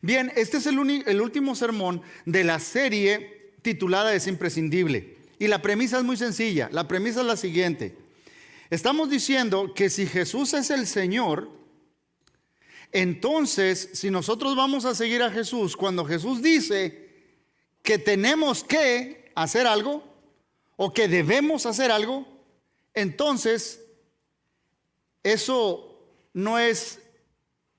Bien, este es el último sermón de la serie titulada Es imprescindible. Y la premisa es muy sencilla. La premisa es la siguiente. Estamos diciendo que si Jesús es el Señor, entonces si nosotros vamos a seguir a Jesús, cuando Jesús dice que tenemos que hacer algo o que debemos hacer algo, entonces eso no es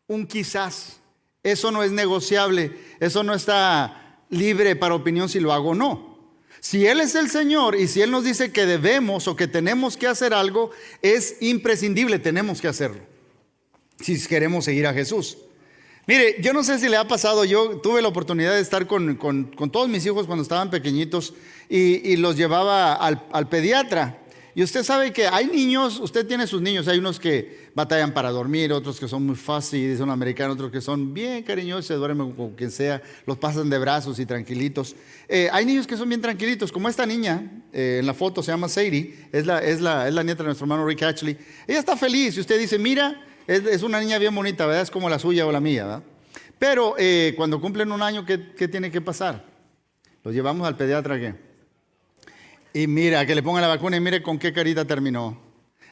un quizás, eso no es negociable, eso no está libre para opinión si lo hago o no. Si Él es el Señor y si Él nos dice que debemos o que tenemos que hacer algo, es imprescindible, tenemos que hacerlo, si queremos seguir a Jesús. Mire, yo no sé si le ha pasado, yo tuve la oportunidad de estar con todos mis hijos cuando estaban pequeñitos y los llevaba al pediatra. Y usted sabe que hay niños, usted tiene sus niños, hay unos que batallan para dormir, otros que son muy fáciles, son americanos, otros que son bien cariñosos, se duermen con quien sea, los pasan de brazos y tranquilitos. Hay niños que son bien tranquilitos, como esta niña, en la foto se llama Sadie, es la nieta de nuestro hermano Rick Ashley. Ella está feliz y usted dice, mira, es una niña bien bonita, ¿verdad? Es como la suya o la mía, ¿verdad? Pero cuando cumplen un año, ¿qué tiene que pasar? Los llevamos al pediatra, ¿qué? Y mira, que le ponga la vacuna y mire con qué carita terminó.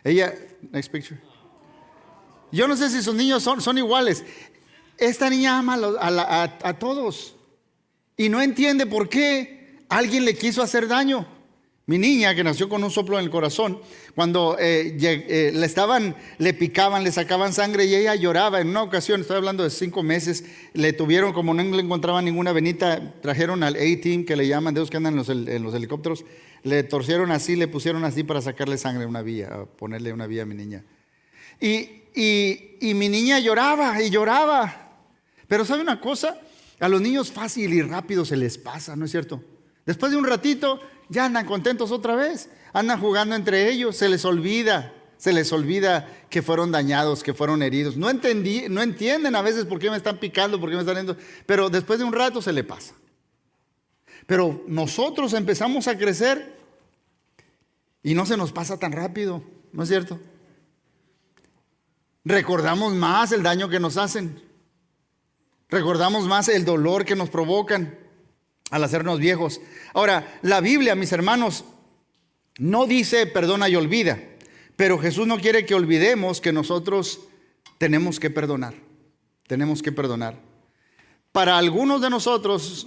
Ella, next picture. Yo no sé si sus niños son iguales. Esta niña ama a todos y no entiende por qué alguien le quiso hacer daño. Mi niña, que nació con un soplo en el corazón, cuando le picaban, le sacaban sangre y ella lloraba. En una ocasión, estoy hablando de 5 meses, le tuvieron, como no le encontraban ninguna venita, trajeron al A-Team, que le llaman, de esos que andan en los helicópteros, le torcieron así, le pusieron así para sacarle sangre a una vía, a ponerle una vía a mi niña. Y mi niña lloraba y lloraba. Pero ¿sabe una cosa? A los niños fácil y rápido se les pasa, ¿no es cierto? Después de un ratito ya andan contentos otra vez, andan jugando entre ellos, se les olvida que fueron dañados, que fueron heridos. No entienden a veces por qué me están picando, por qué me están yendo, pero después de un rato se le pasa. Pero nosotros empezamos a crecer y no se nos pasa tan rápido, ¿no es cierto? Recordamos más el daño que nos hacen, recordamos más el dolor que nos provocan al hacernos viejos. Ahora, la Biblia, mis hermanos, no dice perdona y olvida, pero Jesús no quiere que olvidemos que nosotros tenemos que perdonar. Tenemos que perdonar. Para algunos de nosotros,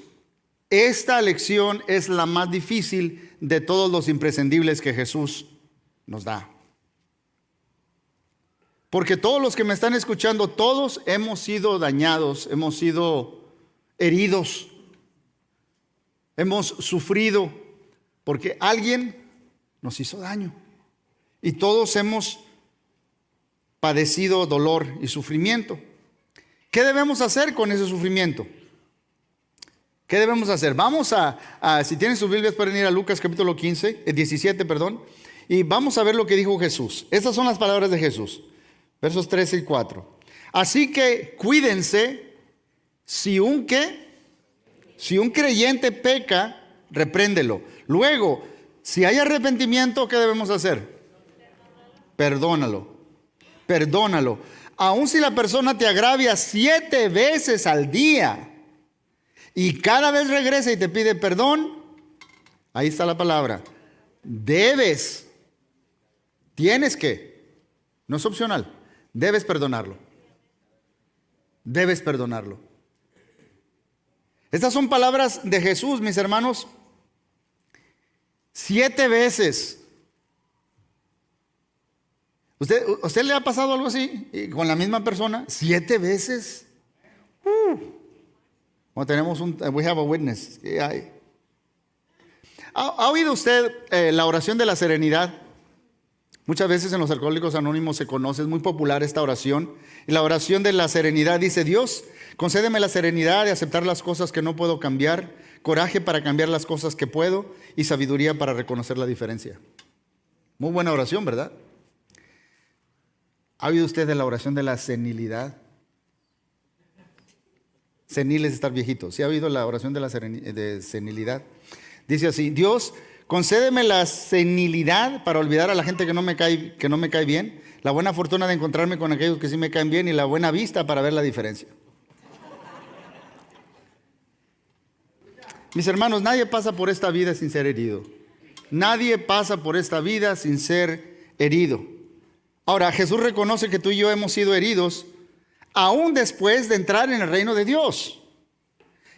esta lección es la más difícil de todos los imprescindibles que Jesús nos da. Porque todos los que me están escuchando, todos hemos sido dañados, hemos sido heridos. Hemos sufrido porque alguien nos hizo daño y todos hemos padecido dolor y sufrimiento. ¿Qué debemos hacer con ese sufrimiento? ¿Qué debemos hacer? Vamos si tienen sus Biblias pueden ir a Lucas capítulo 17, y vamos a ver lo que dijo Jesús. Estas son las palabras de Jesús, versos 13 y 4. Así que cuídense, si un creyente peca, repréndelo. Luego, si hay arrepentimiento, ¿qué debemos hacer? Perdónalo. Aun si la persona te agravia 7 veces al día y cada vez regresa y te pide perdón, ahí está la palabra. Tienes que, no es opcional, debes perdonarlo. Estas son palabras de Jesús, mis hermanos. 7 veces. ¿Usted le ha pasado algo así con la misma persona? 7 veces. Bueno, tenemos we have a witness. ¿Ha oído usted la oración de la serenidad? Muchas veces en los Alcohólicos Anónimos se conoce, es muy popular esta oración. Y la oración de la serenidad dice: Dios, concédeme la serenidad de aceptar las cosas que no puedo cambiar, coraje para cambiar las cosas que puedo y sabiduría para reconocer la diferencia. Muy buena oración, ¿verdad? ¿Ha oído usted de la oración de la senilidad? Senil es estar viejito. ¿Sí ha oído la oración de la senilidad? Dice así: Dios, concédeme la senilidad para olvidar a la gente que no me cae bien, la buena fortuna de encontrarme con aquellos que sí me caen bien y la buena vista para ver la diferencia. mis hermanos, nadie pasa por esta vida sin ser herido. Nadie pasa por esta vida sin ser herido. Ahora, Jesús reconoce que tú y yo hemos sido heridos aún después de entrar en el reino de Dios.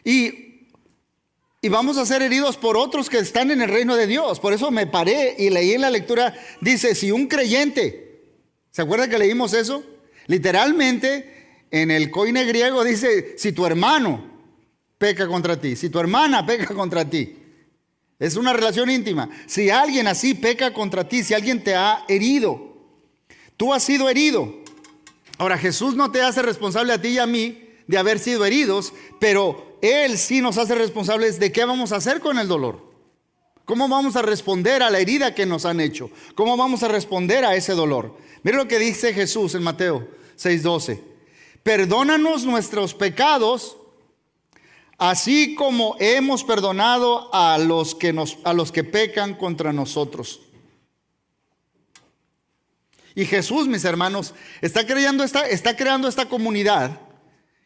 Y vamos a ser heridos por otros que están en el reino de Dios. Por eso me paré y leí en la lectura, dice, si un creyente, ¿se acuerdan que leímos eso? Literalmente, en el koine griego dice, si tu hermano peca contra ti, si tu hermana peca contra ti. Es una relación íntima. Si alguien así peca contra ti, si alguien te ha herido, tú has sido herido. Ahora, Jesús no te hace responsable a ti y a mí de haber sido heridos, pero Él sí nos hace responsables de qué vamos a hacer con el dolor. ¿Cómo vamos a responder a la herida que nos han hecho? ¿Cómo vamos a responder a ese dolor? Mira lo que dice Jesús en Mateo 6:12. Perdónanos nuestros pecados, así como hemos perdonado a los que pecan contra nosotros. Y Jesús, mis hermanos, está creando esta comunidad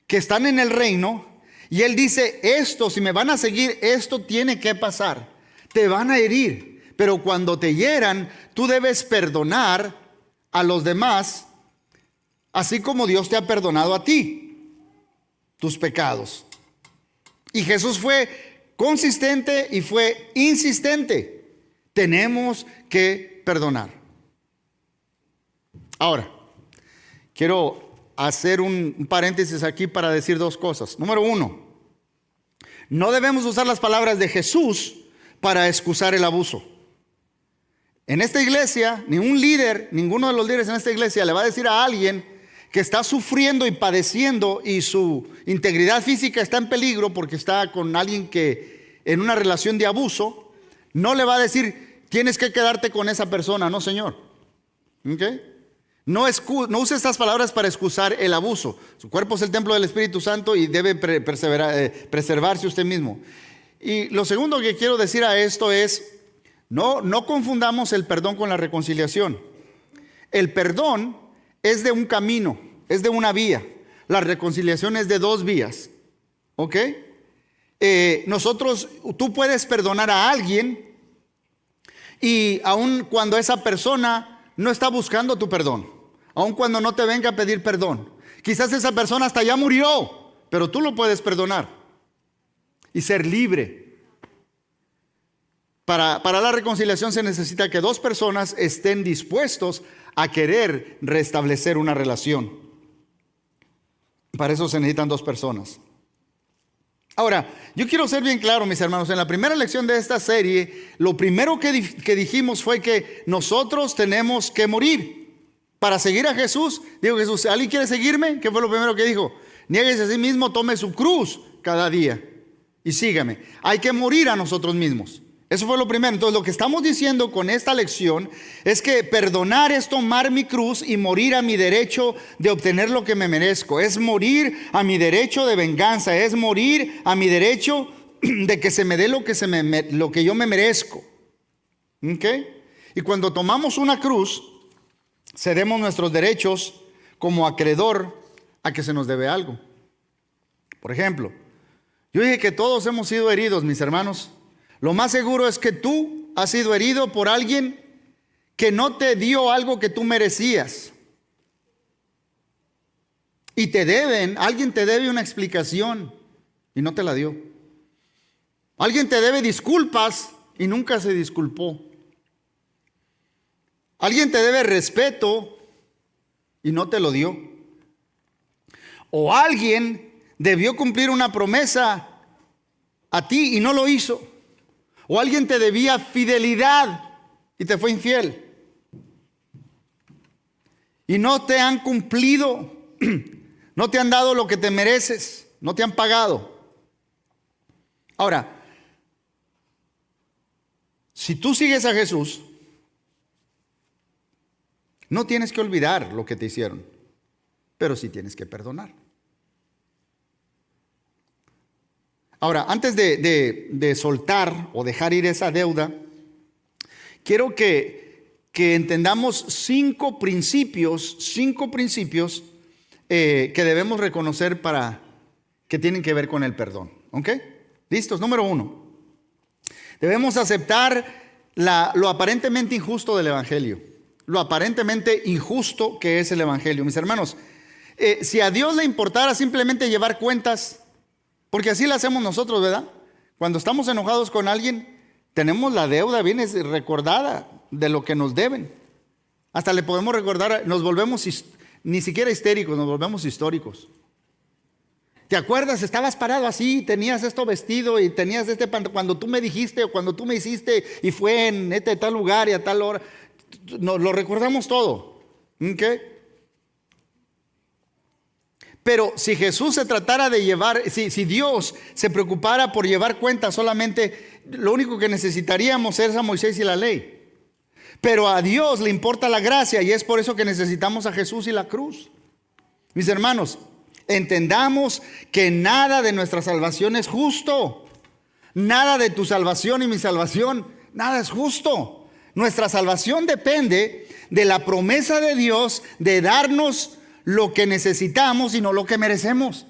que están en el reino. Y Él dice, esto, si me van a seguir, esto tiene que pasar. Te van a herir, pero cuando te hieran, tú debes perdonar a los demás, así como Dios te ha perdonado a ti, tus pecados. Y Jesús fue consistente y fue insistente. Tenemos que perdonar. Ahora, quiero hacer un paréntesis aquí para decir dos cosas. Número uno, no debemos usar las palabras de Jesús para excusar el abuso. En esta iglesia, ninguno de los líderes en esta iglesia le va a decir a alguien que está sufriendo y padeciendo y su integridad física está en peligro porque está con alguien que en una relación de abuso, no le va a decir, tienes que quedarte con esa persona. No, señor. ¿Okay? No use estas palabras para excusar el abuso. Su cuerpo es el templo del Espíritu Santo y debe preservarse usted mismo. Y lo segundo que quiero decir a esto es, no confundamos el perdón con la reconciliación. El perdón es de un camino, es de una vía. La reconciliación es de dos vías. ¿Ok? Tú puedes perdonar a alguien y aun cuando esa persona no está buscando tu perdón, aun cuando no te venga a pedir perdón. Quizás esa persona hasta ya murió, pero tú lo puedes perdonar y ser libre. Para la reconciliación se necesita que dos personas estén dispuestos a querer restablecer una relación. Para eso se necesitan dos personas. Ahora, yo quiero ser bien claro, mis hermanos. En la primera lección de esta serie, lo primero que dijimos fue que nosotros tenemos que morir para seguir a Jesús. Dijo Jesús, ¿alguien quiere seguirme? ¿Qué fue lo primero que dijo? Niéguese a sí mismo, tome su cruz cada día y sígame. Hay que morir a nosotros mismos. Eso fue lo primero. Entonces, lo que estamos diciendo con esta lección es que perdonar es tomar mi cruz y morir a mi derecho de obtener lo que me merezco. Es morir a mi derecho de venganza. Es morir a mi derecho de que se me dé lo que yo me merezco. ¿Okay? Y cuando tomamos una cruz, cedemos nuestros derechos como acreedor a que se nos debe algo. Por ejemplo, yo dije que todos hemos sido heridos, mis hermanos. Lo más seguro es que tú has sido herido por alguien que no te dio algo que tú merecías. Y alguien te debe una explicación y no te la dio. Alguien te debe disculpas y nunca se disculpó. Alguien te debe respeto y no te lo dio. O alguien debió cumplir una promesa a ti y no lo hizo. O alguien te debía fidelidad y te fue infiel. Y no te han cumplido, no te han dado lo que te mereces, no te han pagado. Ahora, si tú sigues a Jesús, no tienes que olvidar lo que te hicieron, pero sí tienes que perdonar. Ahora, antes de soltar o dejar ir esa deuda, quiero que entendamos cinco principios que debemos reconocer que tienen que ver con el perdón. ¿Ok? ¿Listos? Número 1. Debemos aceptar lo aparentemente injusto del Evangelio. Lo aparentemente injusto que es el Evangelio. Mis hermanos, si a Dios le importara simplemente llevar cuentas, porque así lo hacemos nosotros, ¿verdad? Cuando estamos enojados con alguien, tenemos la deuda bien recordada de lo que nos deben. Hasta le podemos recordar, nos volvemos ni siquiera histéricos, nos volvemos históricos. ¿Te acuerdas? Estabas parado así, tenías esto vestido y tenías cuando tú me dijiste o cuando tú me hiciste y fue en tal lugar y a tal hora. Lo recordamos todo. ¿Okay? Pero si Jesús se tratara de llevar, si Dios se preocupara por llevar cuenta solamente, lo único que necesitaríamos es a Moisés y la ley. Pero a Dios le importa la gracia y es por eso que necesitamos a Jesús y la cruz. Mis hermanos, entendamos que nada de nuestra salvación es justo. Nada de tu salvación y mi salvación, nada es justo. Nuestra salvación depende de la promesa de Dios de darnos lo que necesitamos y no lo que merecemos.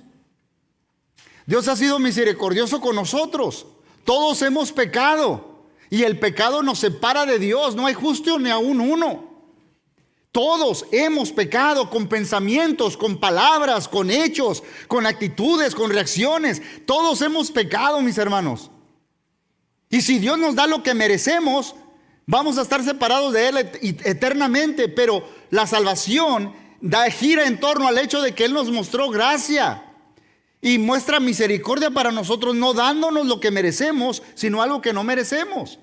Dios ha sido misericordioso con nosotros. Todos hemos pecado y el pecado nos separa de Dios. No hay justo ni aún uno. Todos hemos pecado con pensamientos, con palabras, con hechos, con actitudes, con reacciones. Todos hemos pecado, mis hermanos. Y si Dios nos da lo que merecemos, vamos a estar separados de Él eternamente. Pero la salvación gira en torno al hecho de que Él nos mostró gracia y muestra misericordia para nosotros, no dándonos lo que merecemos, sino algo que no merecemos.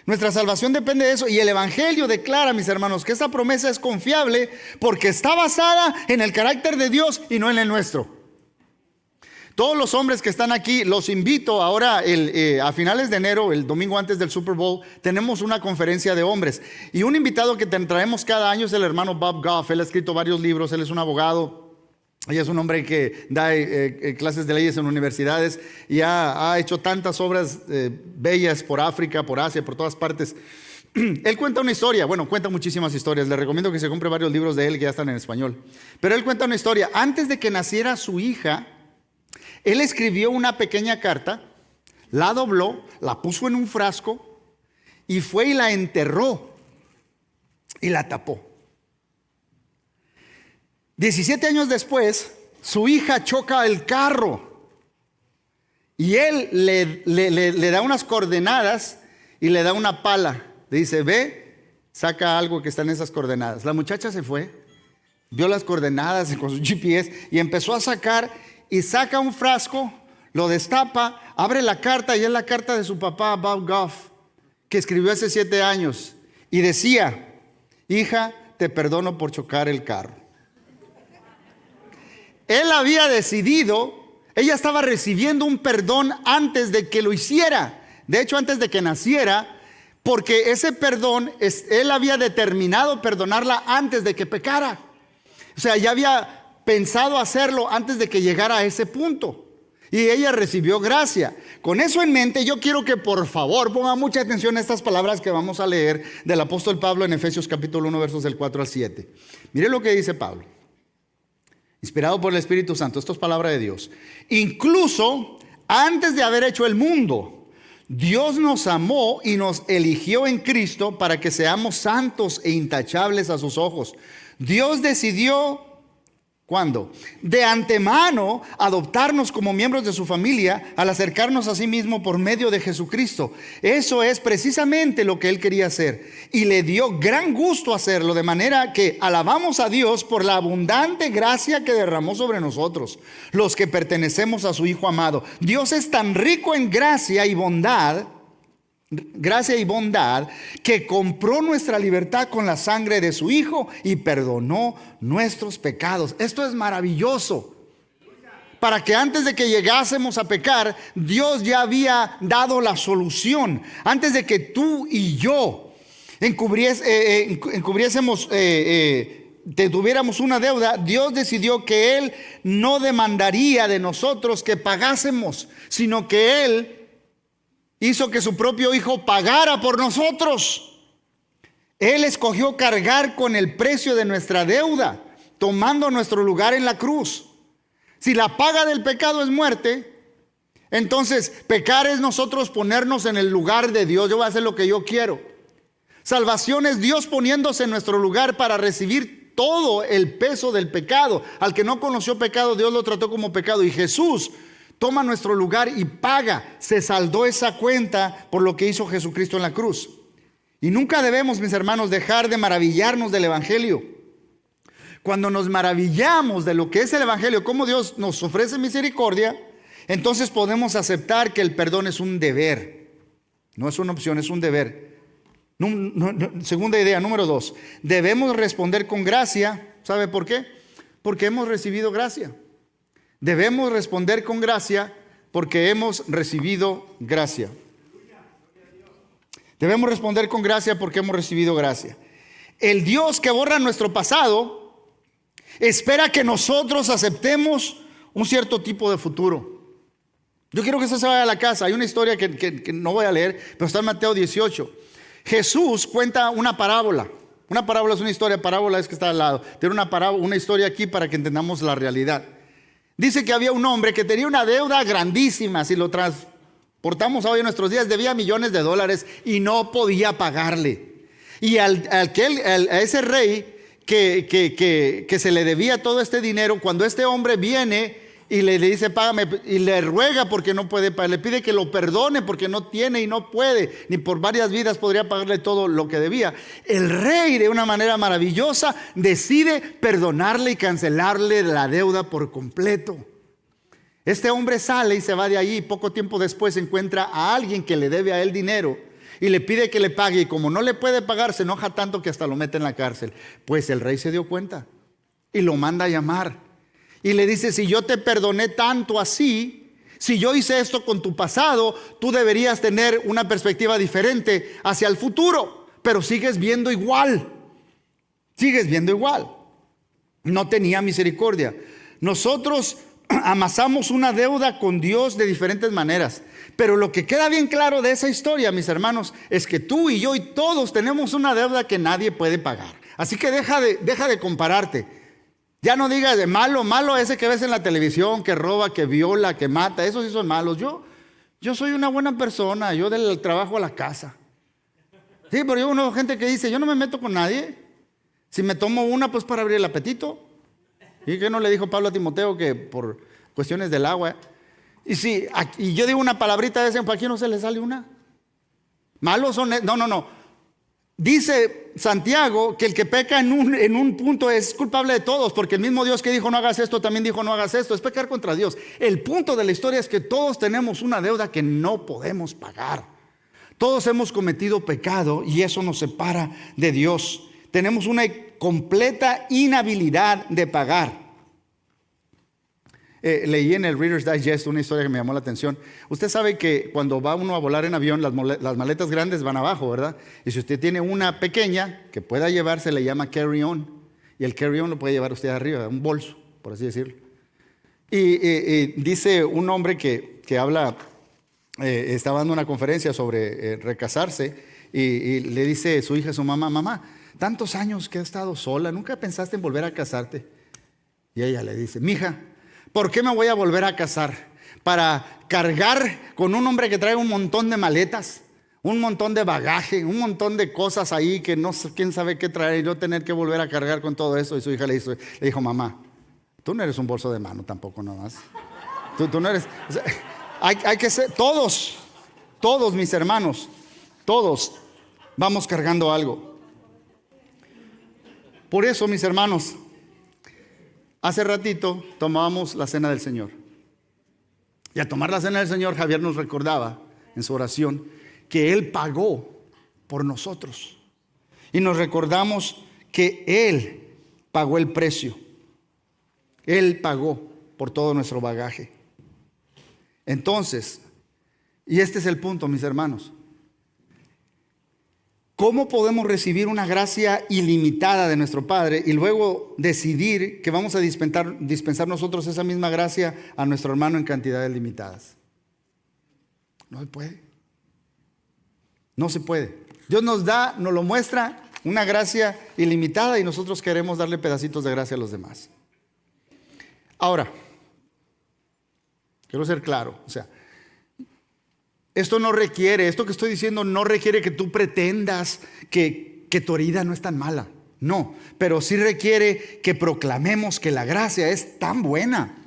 Nuestra salvación depende de eso y el Evangelio declara, mis hermanos, que esa promesa es confiable porque está basada en el carácter de Dios y no en el nuestro. Todos los hombres que están aquí, los invito ahora a finales de enero, el domingo antes del Super Bowl, tenemos una conferencia de hombres. Y un invitado que traemos cada año es el hermano Bob Goff. Él ha escrito varios libros, él es un abogado. Ella es un hombre que da clases de leyes en universidades y ha hecho tantas obras bellas por África, por Asia, por todas partes. Él cuenta una historia, cuenta muchísimas historias. Le recomiendo que se compre varios libros de él que ya están en español. Pero él cuenta una historia. Antes de que naciera su hija, él escribió una pequeña carta, la dobló, la puso en un frasco y fue y la enterró y la tapó. 17 años después, su hija choca el carro y él le da unas coordenadas y le da una pala. Le dice, ve, saca algo que está en esas coordenadas. La muchacha se fue, vio las coordenadas con su GPS y empezó a sacar y saca un frasco, lo destapa, abre la carta y es la carta de su papá, Bob Goff, que escribió hace 7 años y decía, hija, te perdono por chocar el carro. Él había decidido, ella estaba recibiendo un perdón antes de que lo hiciera. De hecho, antes de que naciera, porque ese perdón, él había determinado perdonarla antes de que pecara. O sea, ya había pensado hacerlo antes de que llegara a ese punto. Y ella recibió gracia. Con eso en mente, yo quiero que por favor ponga mucha atención a estas palabras que vamos a leer del apóstol Pablo en Efesios capítulo 1, versos del 4 al 7. Mire lo que dice Pablo. Inspirado por el Espíritu Santo, esto es palabra de Dios. Incluso antes de haber hecho el mundo, Dios nos amó y nos eligió en Cristo para que seamos santos e intachables a sus ojos. Dios decidió, ¿cuándo? De antemano adoptarnos como miembros de su familia al acercarnos a sí mismo por medio de Jesucristo. Eso es precisamente lo que Él quería hacer y le dio gran gusto hacerlo, de manera que alabamos a Dios por la abundante gracia que derramó sobre nosotros, los que pertenecemos a su Hijo amado. Dios es tan rico en gracia y bondad, que compró nuestra libertad con la sangre de su Hijo y perdonó nuestros pecados. Esto es maravilloso. Para que antes de que llegásemos a pecar, Dios ya había dado la solución. Antes de que tú y yo tuviéramos una deuda, Dios decidió que Él no demandaría de nosotros que pagásemos, sino que Él hizo que su propio Hijo pagara por nosotros. Él escogió cargar con el precio de nuestra deuda, tomando nuestro lugar en la cruz. Si la paga del pecado es muerte, Entonces, pecar es nosotros ponernos en el lugar de Dios. Yo voy a hacer lo que yo quiero. Salvación es Dios poniéndose en nuestro lugar para recibir todo el peso del pecado. Al que no conoció pecado, Dios lo trató como pecado. Y Jesús toma nuestro lugar y paga. Se saldó esa cuenta por lo que hizo Jesucristo en la cruz. Y nunca debemos, mis hermanos, dejar de maravillarnos del Evangelio. Cuando nos maravillamos de lo que es el Evangelio, cómo Dios nos ofrece misericordia, entonces podemos aceptar que el perdón es un deber. No es una opción, es un deber. Segunda idea, número 2. Debemos responder con gracia. ¿Sabe por qué? Porque hemos recibido gracia. Debemos responder con gracia porque hemos recibido gracia. Debemos responder con gracia porque hemos recibido gracia. El Dios que borra nuestro pasado espera que nosotros aceptemos un cierto tipo de futuro. Yo quiero que usted se vaya a la casa. Hay una historia que no voy a leer, pero está en Mateo 18. Jesús cuenta una parábola. Una parábola es una historia, parábola es que está al lado. Tiene una historia aquí para que entendamos la realidad. Dice que había un hombre que tenía una deuda grandísima. Si lo transportamos hoy en nuestros días, debía millones de dólares y no podía pagarle. Y a ese rey que se le debía todo este dinero, cuando este hombre viene y le dice págame, y le ruega porque no puede pagar, le pide que lo perdone porque no tiene y no puede, ni por varias vidas podría pagarle todo lo que debía. El rey, de una manera maravillosa, decide perdonarle y cancelarle la deuda por completo. Este hombre sale y se va de allí, y poco tiempo después encuentra a alguien que le debe a él dinero y le pide que le pague, y como no le puede pagar, se enoja tanto que hasta lo mete en la cárcel. Pues el rey se dio cuenta y lo manda a llamar. Y le dice, si yo te perdoné tanto así, si yo hice esto con tu pasado, tú deberías tener una perspectiva diferente hacia el futuro. Pero sigues viendo igual. Sigues viendo igual. No tenía misericordia. Nosotros amasamos una deuda con Dios de diferentes maneras. Pero lo que queda bien claro de esa historia, mis hermanos, es que tú y yo y todos tenemos una deuda que nadie puede pagar. Así que deja de compararte. Ya no digas de malo ese que ves en la televisión, que roba, que viola, que mata. Esos sí son malos. Yo soy una buena persona. Yo del trabajo a la casa. Sí, pero yo conozco gente que dice, yo no me meto con nadie. Si me tomo una, pues para abrir el apetito. ¿Y qué no le dijo Pablo a Timoteo que por cuestiones del agua? Y yo digo una palabrita de ese, ¿para quién no se le sale una? Malos son... No. Dice Santiago que el que peca en un punto es culpable de todos, porque el mismo Dios que dijo no hagas esto, también dijo no hagas esto. Es pecar contra Dios. El punto de la historia es que todos tenemos una deuda que no podemos pagar. Todos hemos cometido pecado y eso nos separa de Dios. Tenemos una completa inhabilidad de pagar. Leí en el Reader's Digest una historia que me llamó la atención. Usted sabe que cuando va uno a volar en avión, las maletas grandes van abajo, ¿verdad? Y si usted tiene una pequeña que pueda llevar, se le llama carry-on. Y el carry-on lo puede llevar usted arriba, un bolso, por así decirlo. Y dice un hombre que habla, estaba dando una conferencia sobre recasarse, y le dice su hija a su mamá, mamá, tantos años que has estado sola, ¿nunca pensaste en volver a casarte? Y ella le dice, mija, ¿por qué me voy a volver a casar? ¿Para cargar con un hombre que trae un montón de maletas? Un montón de bagaje, un montón de cosas ahí que no sé quién sabe qué traer, y yo tener que volver a cargar con todo eso. Y su hija le dijo, mamá, tú no eres un bolso de mano tampoco nomás. Tú no eres... O sea, hay que ser, todos mis hermanos, todos vamos cargando algo. Por eso, mis hermanos, hace ratito tomábamos la cena del Señor. Y al tomar la cena del Señor, Javier nos recordaba en su oración que Él pagó por nosotros. Y nos recordamos que Él pagó el precio. Él pagó por todo nuestro bagaje. Entonces, y este es el punto, mis hermanos. ¿Cómo podemos recibir una gracia ilimitada de nuestro Padre y luego decidir que vamos a dispensar nosotros esa misma gracia a nuestro hermano en cantidades limitadas? No se puede. No se puede. Dios nos lo muestra una gracia ilimitada y nosotros queremos darle pedacitos de gracia a los demás. Ahora, quiero ser claro, esto que estoy diciendo no requiere que tú pretendas que tu herida no es tan mala. No, pero sí requiere que proclamemos que la gracia es tan buena.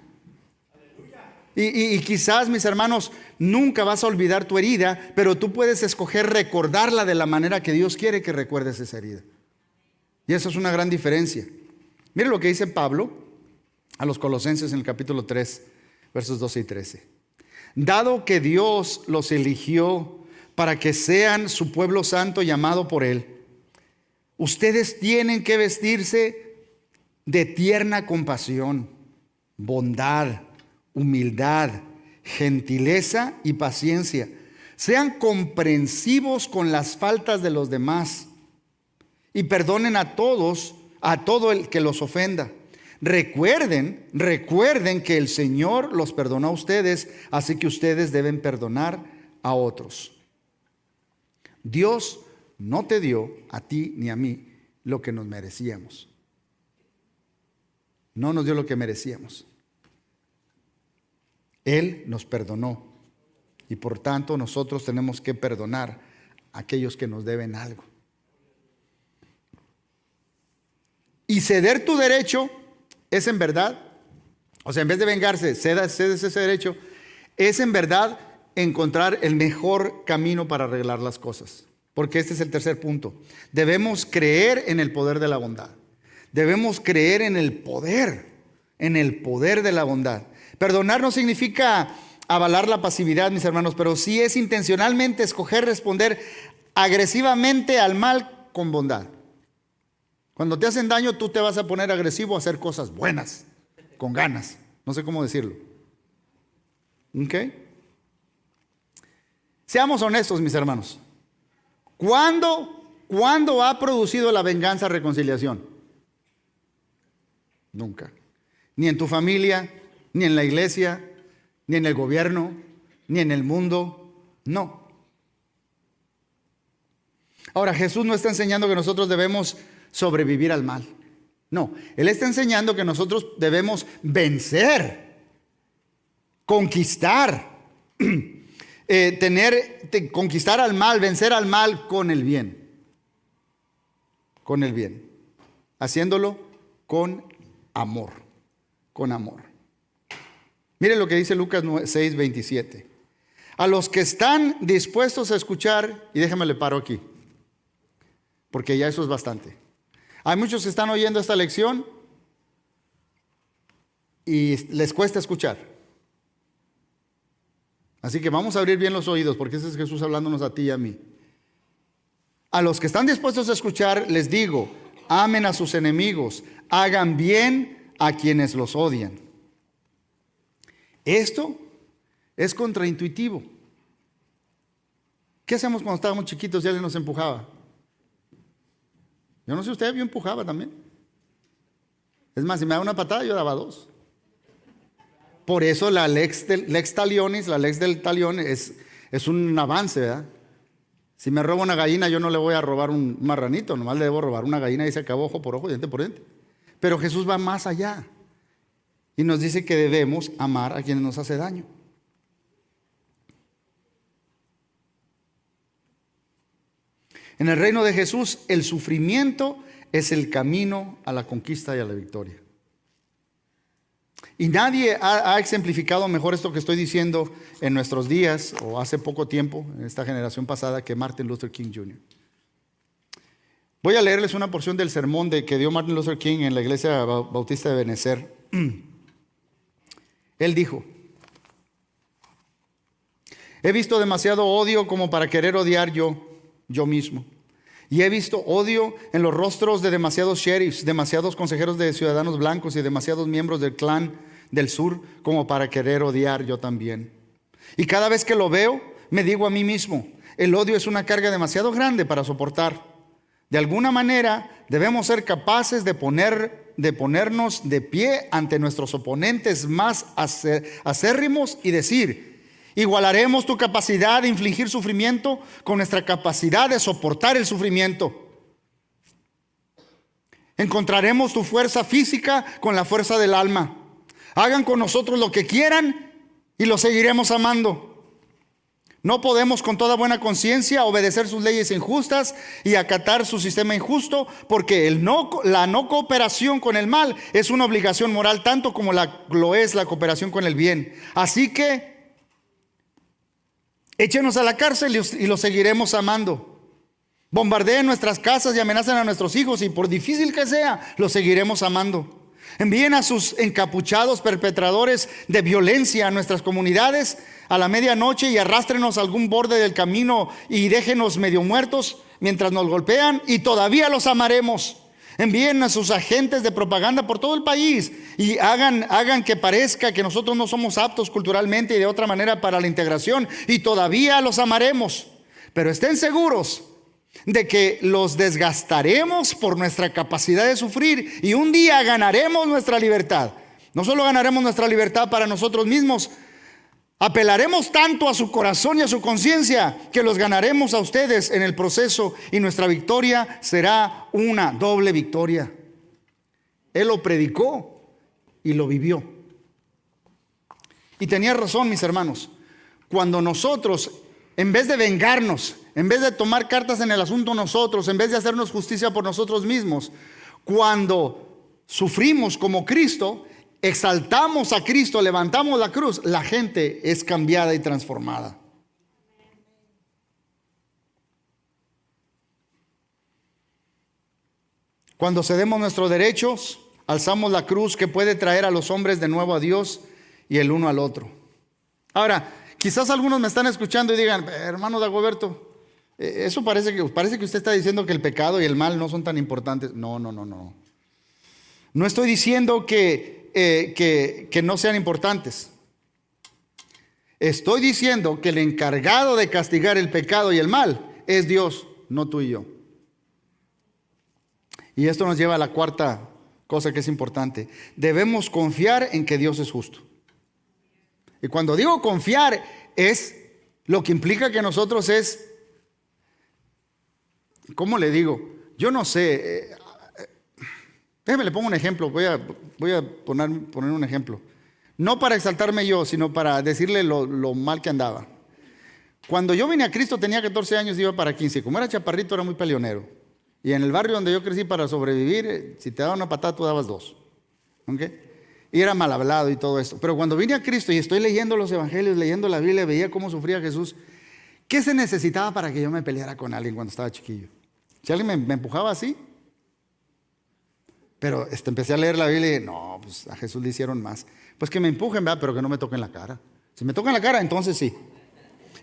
Y quizás, mis hermanos, nunca vas a olvidar tu herida, pero tú puedes escoger recordarla de la manera que Dios quiere que recuerdes esa herida. Y eso es una gran diferencia. Mire lo que dice Pablo a los Colosenses en el capítulo 3, versos 12 y 13. Dado que Dios los eligió para que sean su pueblo santo llamado por Él, ustedes tienen que vestirse de tierna compasión, bondad, humildad, gentileza y paciencia. Sean comprensivos con las faltas de los demás y perdonen a todo el que los ofenda. Recuerden que el Señor los perdonó a ustedes, así que ustedes deben perdonar a otros. Dios no te dio a ti ni a mí lo que nos merecíamos. No nos dio lo que merecíamos. Él nos perdonó y por tanto nosotros tenemos que perdonar a aquellos que nos deben algo. Y ceder tu derecho es en verdad, o sea, en vez de vengarse, cedes ese derecho, es en verdad encontrar el mejor camino para arreglar las cosas. Porque este es el tercer punto. Debemos creer en el poder de la bondad. Debemos creer en el poder de la bondad. Perdonar no significa avalar la pasividad, mis hermanos, pero sí es intencionalmente escoger responder agresivamente al mal con bondad. Cuando te hacen daño, tú te vas a poner agresivo a hacer cosas buenas, con ganas. No sé cómo decirlo. ¿Ok? Seamos honestos, mis hermanos. ¿Cuándo ha producido la venganza reconciliación? Nunca. Ni en tu familia, ni en la iglesia, ni en el gobierno, ni en el mundo. No. Ahora, Jesús no está enseñando que nosotros debemos sobrevivir al mal. No, Él está enseñando que nosotros debemos vencer, conquistar, conquistar al mal, vencer al mal con el bien. Con el bien. Haciéndolo con amor. Con amor. Miren lo que dice Lucas 6:27. A los que están dispuestos a escuchar, y déjame le paro aquí, porque ya eso es bastante. Hay muchos que están oyendo esta lección y les cuesta escuchar. Así que vamos a abrir bien los oídos, porque ese es Jesús hablándonos a ti y a mí. A los que están dispuestos a escuchar, les digo, amen a sus enemigos, hagan bien a quienes los odian. Esto es contraintuitivo. ¿Qué hacemos cuando estábamos chiquitos y alguien nos empujaba? Yo no sé, usted yo empujaba también. Es más, si me daba una patada, yo daba dos. Por eso la lex talionis, la lex del talión es un avance, ¿verdad? Si me robo una gallina, yo no le voy a robar un marranito, nomás le debo robar una gallina y se acabó ojo por ojo, diente por diente. Pero Jesús va más allá y nos dice que debemos amar a quienes nos hace daño. En el reino de Jesús, el sufrimiento es el camino a la conquista y a la victoria. Y nadie ha exemplificado mejor esto que estoy diciendo en nuestros días, o hace poco tiempo, en esta generación pasada, que Martin Luther King Jr. Voy a leerles una porción del sermón que dio Martin Luther King en la iglesia bautista de Benecer. Él dijo: he visto demasiado odio como para querer odiar yo mismo. Y he visto odio en los rostros de demasiados sheriffs, demasiados consejeros de ciudadanos blancos y demasiados miembros del clan del sur como para querer odiar yo también. Y cada vez que lo veo, me digo a mí mismo, el odio es una carga demasiado grande para soportar. De alguna manera debemos ser capaces de ponernos de pie ante nuestros oponentes más acérrimos y decir: igualaremos tu capacidad de infligir sufrimiento con nuestra capacidad de soportar el sufrimiento. Encontraremos tu fuerza física con la fuerza del alma. Hagan con nosotros lo que quieran y lo seguiremos amando. No podemos con toda buena conciencia obedecer sus leyes injustas y acatar su sistema injusto, porque la no cooperación con el mal es una obligación moral tanto como lo es la cooperación con el bien. Así que échenos a la cárcel y los seguiremos amando. Bombardeen nuestras casas y amenacen a nuestros hijos, y por difícil que sea, los seguiremos amando. Envíen a sus encapuchados perpetradores de violencia a nuestras comunidades a la medianoche y arrástrenos a algún borde del camino y déjenos medio muertos mientras nos golpean, y todavía los amaremos. Envíen a sus agentes de propaganda por todo el país y hagan que parezca que nosotros no somos aptos culturalmente y de otra manera para la integración, y todavía los amaremos. Pero estén seguros de que los desgastaremos por nuestra capacidad de sufrir, y un día ganaremos nuestra libertad. No solo ganaremos nuestra libertad para nosotros mismos, apelaremos tanto a su corazón y a su conciencia que los ganaremos a ustedes en el proceso, y nuestra victoria será una doble victoria. Él lo predicó y lo vivió. Y tenía razón, mis hermanos, cuando nosotros, en vez de vengarnos, en vez de tomar cartas en el asunto nosotros, en vez de hacernos justicia por nosotros mismos, cuando sufrimos como Cristo, exaltamos a Cristo, levantamos la cruz, la gente es cambiada y transformada. Cuando cedemos nuestros derechos, alzamos la cruz que puede traer a los hombres de nuevo a Dios y el uno al otro. Ahora, quizás algunos me están escuchando y digan: hermano Dagoberto, eso parece que usted está diciendo que el pecado y el mal no son tan importantes. No. No estoy diciendo que no sean importantes. Estoy diciendo que el encargado de castigar el pecado y el mal es Dios, no tú y yo. Y esto nos lleva a la cuarta cosa que es importante. Debemos confiar en que Dios es justo. Y cuando digo confiar, es lo que implica que nosotros es, ¿cómo le digo? Yo no sé. Déjeme, le pongo un ejemplo. Voy a poner un ejemplo. No para exaltarme yo, sino para decirle lo mal que andaba. Cuando yo vine a Cristo tenía 14 años y iba para 15. Como era chaparrito, era muy peleonero. Y en el barrio donde yo crecí, para sobrevivir, si te daban una patada, tú dabas dos. ¿Okay? Y era mal hablado y todo esto. Pero cuando vine a Cristo y estoy leyendo los evangelios, leyendo la Biblia, veía cómo sufría Jesús. ¿Qué se necesitaba para que yo me peleara con alguien cuando estaba chiquillo? Si alguien me empujaba así. Pero empecé a leer la Biblia y no, pues a Jesús le hicieron más. Pues que me empujen, ¿verdad? Pero que no me toquen la cara. Si me tocan la cara, entonces sí.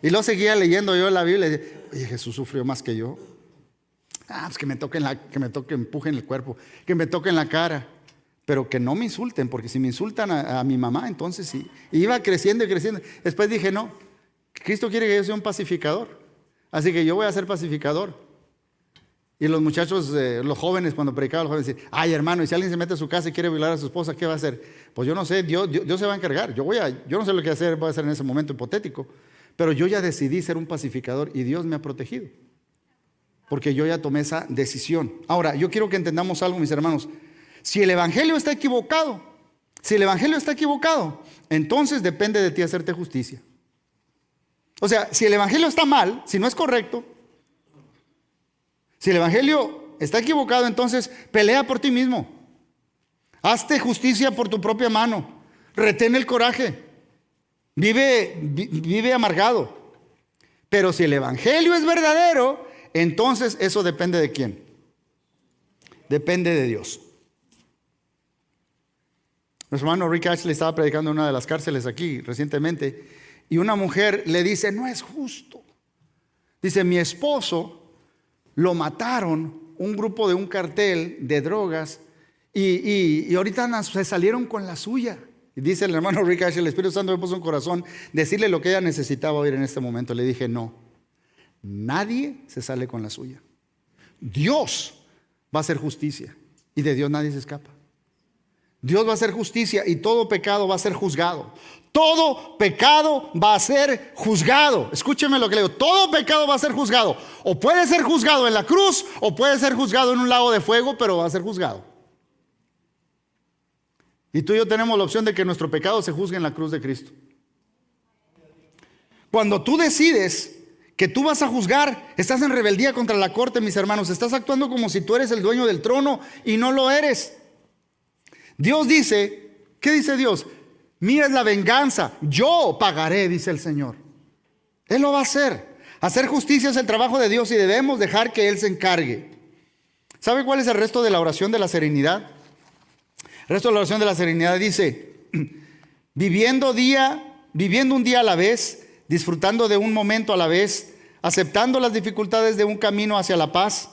Y luego seguía leyendo yo la Biblia y decía: oye, Jesús sufrió más que yo. Pues que me empujen el cuerpo, que me toquen la cara. Pero que no me insulten, porque si me insultan a mi mamá, entonces sí. Y iba creciendo y creciendo. Después dije: no, Cristo quiere que yo sea un pacificador. Así que yo voy a ser pacificador. Y los muchachos, los jóvenes, cuando predicaban, los jóvenes decían: ay, hermano, y si alguien se mete a su casa y quiere violar a su esposa, ¿qué va a hacer? Pues yo no sé, Dios se va a encargar. Yo no sé lo que voy a hacer en ese momento hipotético. Pero yo ya decidí ser un pacificador y Dios me ha protegido. Porque yo ya tomé esa decisión. Ahora, yo quiero que entendamos algo, mis hermanos. Si el evangelio está equivocado, entonces depende de ti hacerte justicia. O sea, si el evangelio está mal, si no es correcto, si el evangelio está equivocado, entonces pelea por ti mismo. Hazte justicia por tu propia mano. Retén el coraje. Vive amargado. Pero si el evangelio es verdadero, entonces eso depende de quién. Depende de Dios. Nuestro hermano Rick Ashley estaba predicando en una de las cárceles aquí recientemente, y una mujer le dice: no es justo. Dice: mi esposo lo mataron un grupo de un cartel de drogas y ahorita se salieron con la suya. Y dice el hermano Rick Ashley: el Espíritu Santo me puso en corazón decirle lo que ella necesitaba oír en este momento. Le dije: no, nadie se sale con la suya. Dios va a hacer justicia, y de Dios nadie se escapa. Dios va a hacer justicia y todo pecado va a ser juzgado. Todo pecado va a ser juzgado. Escúcheme lo que leo. Todo pecado va a ser juzgado. O puede ser juzgado en la cruz, o puede ser juzgado en un lago de fuego, pero va a ser juzgado. Y tú y yo tenemos la opción de que nuestro pecado se juzgue en la cruz de Cristo. Cuando tú decides que tú vas a juzgar, estás en rebeldía contra la corte, mis hermanos. Estás actuando como si tú eres el dueño del trono y no lo eres. Dios dice, ¿qué dice Dios? Mía es la venganza, yo pagaré, dice el Señor. Él lo va a hacer. Hacer justicia es el trabajo de Dios y debemos dejar que Él se encargue. ¿Sabe cuál es el resto de la oración de la serenidad? El resto de la oración de la serenidad dice, viviendo un día a la vez, disfrutando de un momento a la vez, aceptando las dificultades de un camino hacia la paz,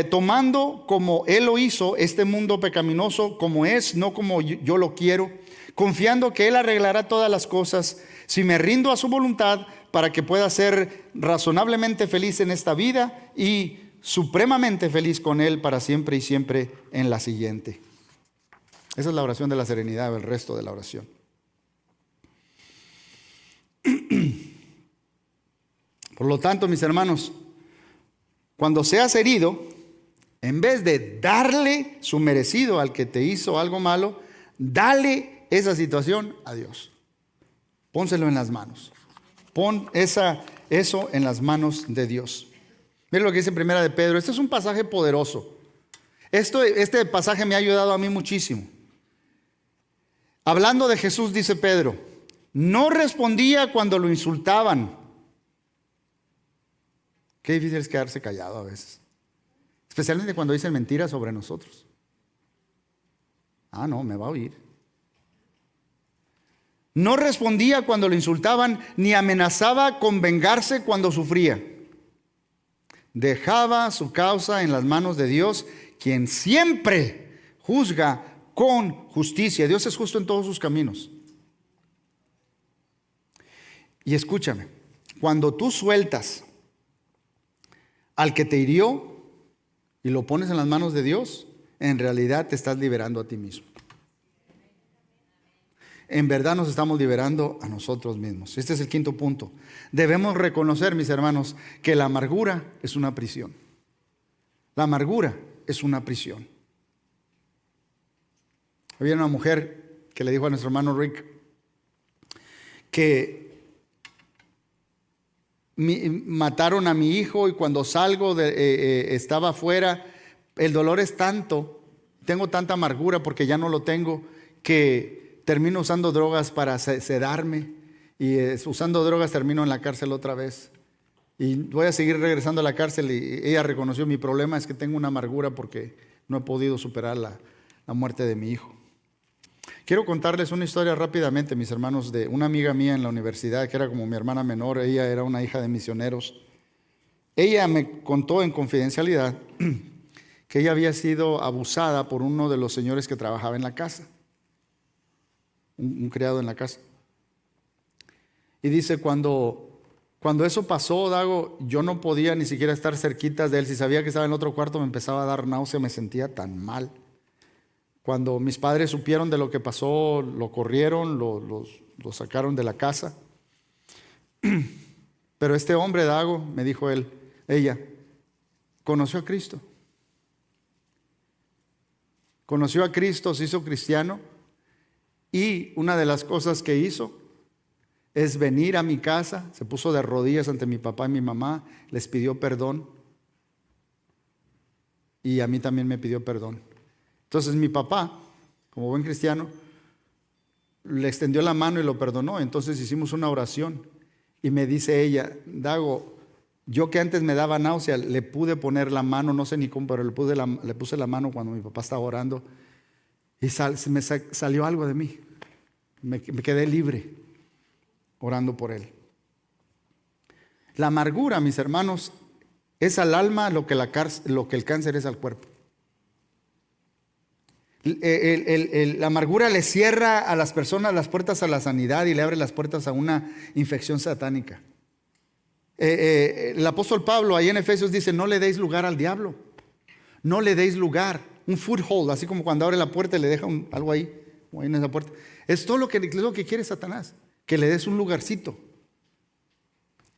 tomando como Él lo hizo este mundo pecaminoso como es, no como yo lo quiero, confiando que Él arreglará todas las cosas, si me rindo a su voluntad para que pueda ser razonablemente feliz en esta vida y supremamente feliz con Él para siempre y siempre en la siguiente. Esa es la oración de la serenidad, el resto de la oración. Por lo tanto, mis hermanos, cuando seas herido, en vez de darle su merecido al que te hizo algo malo, dale esa situación a Dios. Pónselo en las manos. Pon eso en las manos de Dios. Miren lo que dice en Primera de Pedro. Este es un pasaje poderoso. Este pasaje me ha ayudado a mí muchísimo. Hablando de Jesús, dice Pedro, no respondía cuando lo insultaban. Qué difícil es quedarse callado a veces. Especialmente cuando dicen mentiras sobre nosotros. No, me va a oír. No respondía cuando lo insultaban, ni amenazaba con vengarse cuando sufría. Dejaba su causa en las manos de Dios, quien siempre juzga con justicia. Dios es justo en todos sus caminos. Y escúchame, cuando tú sueltas al que te hirió y lo pones en las manos de Dios, en realidad te estás liberando a ti mismo. En verdad nos estamos liberando a nosotros mismos. Este es el quinto punto. Debemos reconocer, mis hermanos, que la amargura es una prisión. La amargura es una prisión. Había una mujer que le dijo a nuestro hermano Rick que mataron a mi hijo y cuando salgo estaba afuera, el dolor es tanto, tengo tanta amargura porque ya no lo tengo, que termino usando drogas para sedarme y usando drogas termino en la cárcel otra vez. Y voy a seguir regresando a la cárcel y ella reconoció mi problema es que tengo una amargura porque no he podido superar la muerte de mi hijo. Quiero contarles una historia rápidamente, mis hermanos, de una amiga mía en la universidad que era como mi hermana menor. Ella era una hija de misioneros. Ella me contó en confidencialidad que ella había sido abusada por uno de los señores que trabajaba en la casa. Un criado en la casa. Y dice, cuando eso pasó, Dago, yo no podía ni siquiera estar cerquita de él. Si sabía que estaba en otro cuarto me empezaba a dar náusea, me sentía tan mal. Cuando mis padres supieron de lo que pasó, lo corrieron, lo sacaron de la casa. Pero este hombre, Dago, me dijo ella, conoció a Cristo. Conoció a Cristo, se hizo cristiano. Y una de las cosas que hizo es venir a mi casa, se puso de rodillas ante mi papá y mi mamá, les pidió perdón y a mí también me pidió perdón. Entonces mi papá, como buen cristiano, le extendió la mano y lo perdonó. Entonces hicimos una oración y me dice ella, Dago, yo que antes me daba náusea, le pude poner la mano, no sé ni cómo, pero le puse la mano cuando mi papá estaba orando. Y me salió algo de mí. Me quedé libre orando por él. La amargura, mis hermanos, es al alma lo que el cáncer es al cuerpo. La amargura le cierra a las personas las puertas a la sanidad y le abre las puertas a una infección satánica. El apóstol Pablo ahí en Efesios dice, no le deis lugar al diablo. No le deis lugar. Un foothold, así como cuando abre la puerta y le deja algo ahí, como ahí en esa puerta. Es todo lo que quiere Satanás, que le des un lugarcito.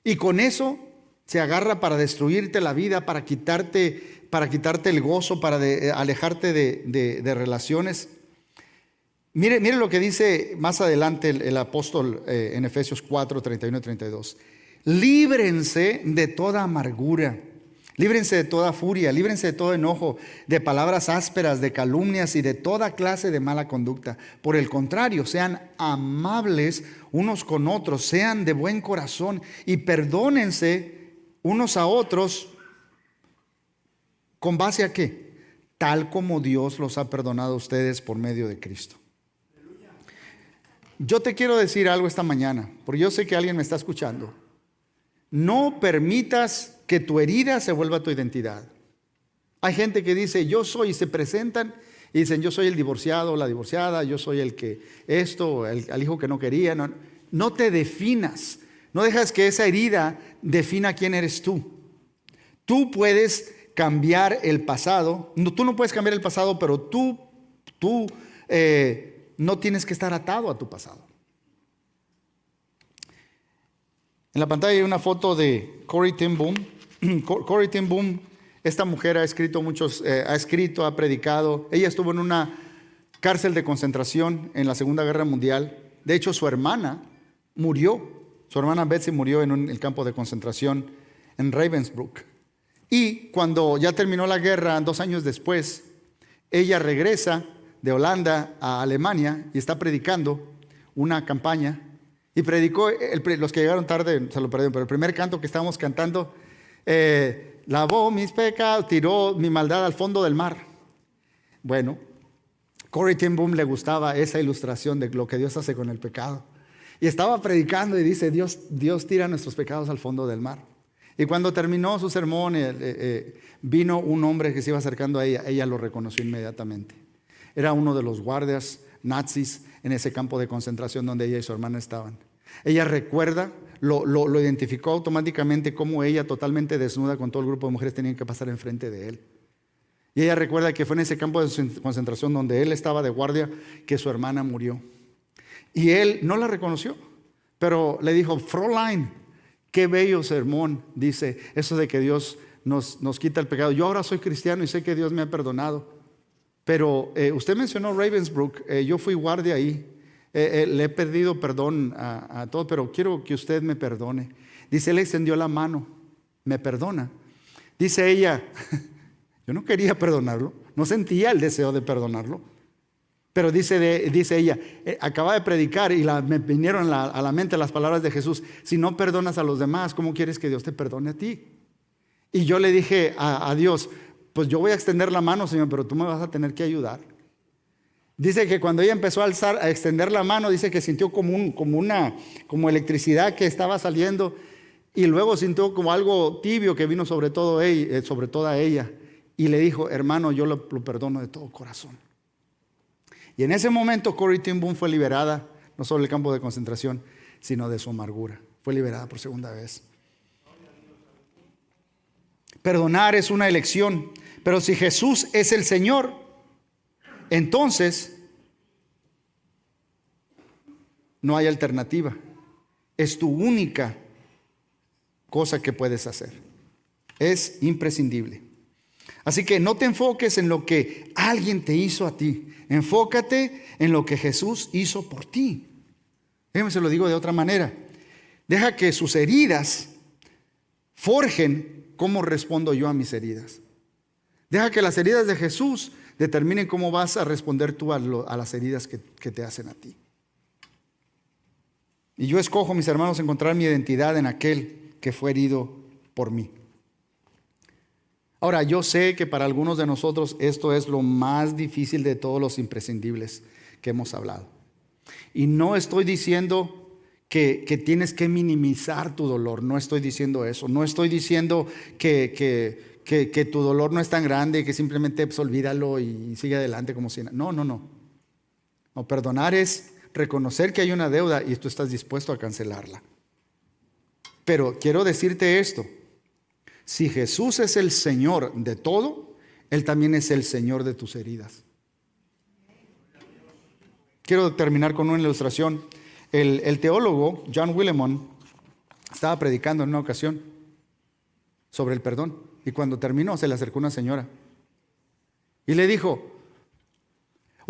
Y con eso se agarra para destruirte la vida, para quitarte el gozo, para alejarte de relaciones. Mire lo que dice más adelante el apóstol en Efesios 4, 31 y 32. Líbrense de toda amargura, líbrense de toda furia, líbrense de todo enojo, de palabras ásperas, de calumnias y de toda clase de mala conducta. Por el contrario, sean amables unos con otros, sean de buen corazón y perdónense unos a otros. ¿Con base a qué? Tal como Dios los ha perdonado a ustedes por medio de Cristo. Yo te quiero decir algo esta mañana, porque yo sé que alguien me está escuchando. No permitas que tu herida se vuelva tu identidad. Hay gente que dice, yo soy, y se presentan y dicen, yo soy el divorciado o la divorciada, yo soy el que esto, el hijo que no quería. No te definas, no dejas que esa herida defina quién eres tú. Tú puedes cambiar el pasado, tú no puedes cambiar el pasado, pero tú no tienes que estar atado a tu pasado. En la pantalla hay una foto de Corrie ten Boom. Corrie ten Boom, esta mujer ha escrito ha predicado. Ella estuvo en una cárcel de concentración en la Segunda Guerra Mundial. De hecho, su hermana murió. Su hermana Betsy murió en el campo de concentración en Ravensbrück. Y cuando ya terminó la guerra, 2 años después, ella regresa de Holanda a Alemania y está predicando una campaña. Y predicó, los que llegaron tarde se lo perdieron, pero el primer canto que estábamos cantando, lavó mis pecados, tiró mi maldad al fondo del mar. Bueno, Corrie ten Boom le gustaba esa ilustración de lo que Dios hace con el pecado. Y estaba predicando y dice, Dios tira nuestros pecados al fondo del mar. Y cuando terminó su sermón, vino un hombre que se iba acercando a ella. Ella lo reconoció inmediatamente. Era uno de los guardias nazis en ese campo de concentración donde ella y su hermana estaban. Ella recuerda, lo identificó automáticamente como ella, totalmente desnuda, con todo el grupo de mujeres, tenían que pasar enfrente de él. Y ella recuerda que fue en ese campo de concentración donde él estaba de guardia que su hermana murió. Y él no la reconoció, pero le dijo, Fräulein, qué bello sermón, dice, eso de que Dios nos quita el pecado. Yo ahora soy cristiano y sé que Dios me ha perdonado. Pero usted mencionó Ravensbrück, yo fui guardia ahí, le he pedido perdón a todos, pero quiero que usted me perdone. Dice, él extendió la mano, me perdona. Dice ella, yo no quería perdonarlo, no sentía el deseo de perdonarlo. Pero dice ella, acaba de predicar y me vinieron a la mente las palabras de Jesús, si no perdonas a los demás, ¿cómo quieres que Dios te perdone a ti? Y yo le dije a Dios, pues yo voy a extender la mano, Señor, pero tú me vas a tener que ayudar. Dice que cuando ella empezó a extender la mano, dice que sintió como electricidad que estaba saliendo y luego sintió como algo tibio que vino sobre toda ella. Y le dijo, hermano, yo lo perdono de todo corazón. Y en ese momento Corrie ten Boom fue liberada, no solo del campo de concentración, sino de su amargura. Fue liberada por segunda vez. Perdonar es una elección, pero si Jesús es el Señor, entonces no hay alternativa. Es tu única cosa que puedes hacer. Es imprescindible. Así que no te enfoques en lo que alguien te hizo a ti. Enfócate en lo que Jesús hizo por ti. Déjame se lo digo de otra manera. Deja que sus heridas forjen cómo respondo yo a mis heridas. Deja que las heridas de Jesús determinen cómo vas a responder tú a las heridas que te hacen a ti. Y yo escojo, mis hermanos, encontrar mi identidad en aquel que fue herido por mí. Ahora, yo sé que para algunos de nosotros esto es lo más difícil de todos los imprescindibles que hemos hablado. Y no estoy diciendo que tienes que minimizar tu dolor, no estoy diciendo eso. No estoy diciendo que tu dolor no es tan grande y que simplemente pues, olvídalo y sigue adelante como si nada. No. No, perdonar es reconocer que hay una deuda y tú estás dispuesto a cancelarla. Pero quiero decirte esto. Si Jesús es el Señor de todo, Él también es el Señor de tus heridas. Quiero terminar con una ilustración. El teólogo John Willimon estaba predicando en una ocasión sobre el perdón. Y cuando terminó se le acercó una señora y le dijo,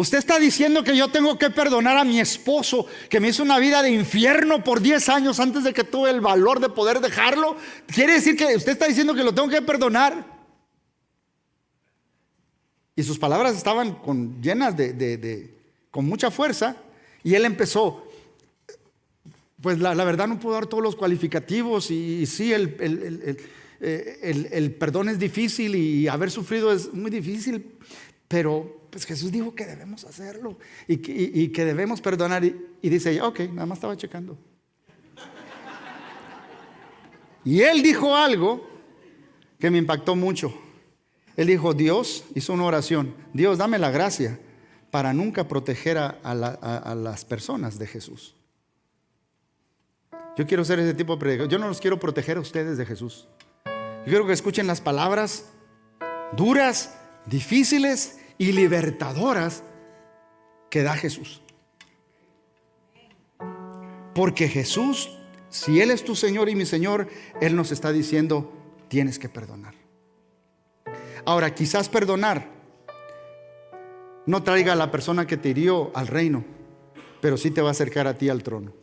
Usted está diciendo que yo tengo que perdonar a mi esposo, que me hizo una vida de infierno por 10 años antes de que tuve el valor de poder dejarlo. Quiere decir que usted está diciendo que lo tengo que perdonar. Y sus palabras estaban llenas con mucha fuerza. Y él empezó, pues la verdad no puedo dar todos los cualificativos. Y sí, el perdón es difícil y haber sufrido es muy difícil. Pero pues Jesús dijo que debemos hacerlo y que debemos perdonar. Y dice ella, ok, nada más estaba checando. Y él dijo algo que me impactó mucho. Él dijo, Dios, hizo una oración, Dios, dame la gracia para nunca proteger a las personas de Jesús. Yo quiero ser ese tipo de predicador. Yo no los quiero proteger a ustedes de Jesús. Yo quiero que escuchen las palabras duras, difíciles y libertadoras que da Jesús. Porque Jesús, si Él es tu Señor y mi Señor, Él nos está diciendo, tienes que perdonar. Ahora, quizás perdonar no traiga a la persona que te hirió al reino, pero sí te va a acercar a ti al trono.